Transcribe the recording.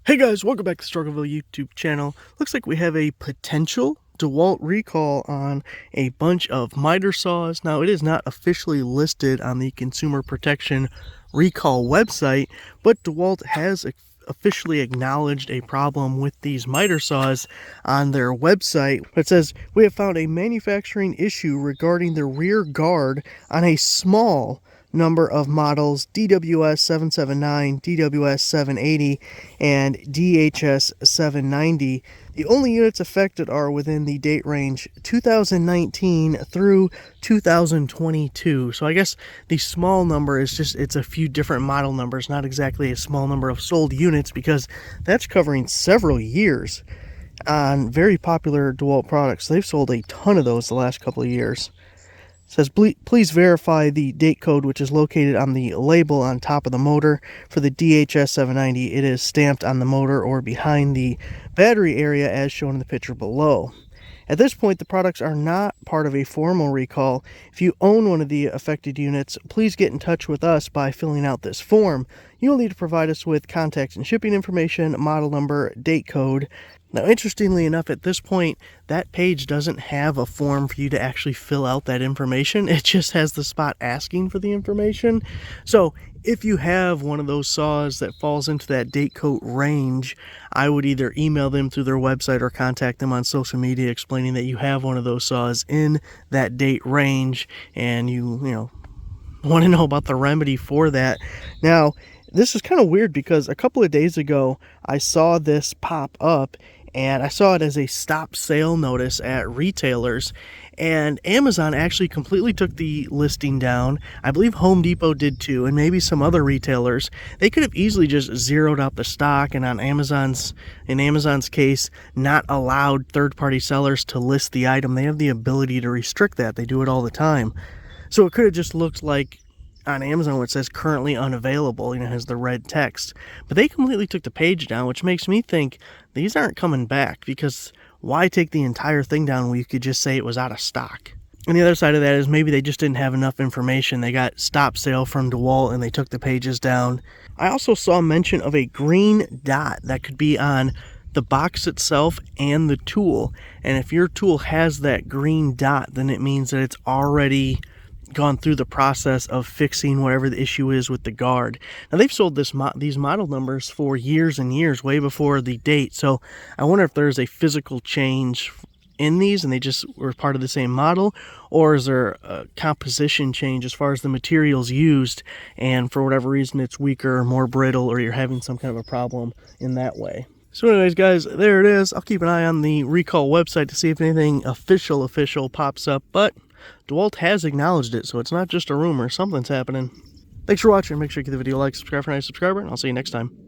Hey guys, welcome back to Struggleville YouTube channel. Looks like we have a potential DeWalt recall on a bunch of miter saws. Now, it is not officially listed on the Consumer Protection Recall website, but DeWalt has officially acknowledged a problem with these miter saws on their website. It says, we have found a manufacturing issue regarding the rear guard on a small number of models DWS 779, DWS 780, and DHS 790. The only units affected are within the date range 2019 through 2022. So I guess the small number is just, it's a few different model numbers, not exactly a small number of sold units, because that's covering several years on very popular DeWalt products. They've sold a ton of those the last couple of years. It says, please verify the date code which is located on the label on top of the motor. For the DHS 790, it is stamped on the motor or behind the battery area as shown in the picture below. At this point, the products are not part of a formal recall. If you own one of the affected units, please get in touch with us by filling out this form. You will need to provide us with contact and shipping information, model number, date code. Now, interestingly enough, at this point, that page doesn't have a form for you to actually fill out that information. It just has the spot asking for the information. So if you have one of those saws that falls into that date code range, I would either email them through their website or contact them on social media explaining that you have one of those saws in that date range and you want to know about the remedy for that. Now, this is kind of weird because a couple of days ago, I saw this pop up and I saw it as a stop sale notice at retailers, and Amazon actually completely took the listing down. I believe Home Depot did too, and maybe some other retailers. They could have easily just zeroed out the stock and in Amazon's case, not allowed third-party sellers to list the item. They have the ability to restrict that. They do it all the time. So it could have just looked like on Amazon where it says currently unavailable, has the red text. But they completely took the page down, which makes me think these aren't coming back, because why take the entire thing down when you could just say it was out of stock? And the other side of that is maybe they just didn't have enough information. They got stop sale from DeWalt and they took the pages down. I also saw mention of a green dot that could be on the box itself and the tool. And if your tool has that green dot, then it means that it's already gone through the process of fixing whatever the issue is with the guard. Now, they've sold these model numbers for years and years, way before the date. So I wonder if there's a physical change in these and they just were part of the same model, or is there a composition change as far as the materials used, and for whatever reason it's weaker or more brittle, or you're having some kind of a problem in that way. So anyways, guys, there it is. I'll keep an eye on the recall website to see if anything official pops up, but DeWalt has acknowledged it, so it's not just a rumor. Something's happening. Thanks for watching. Make sure you give the video a like, subscribe for a nice subscriber, and I'll see you next time.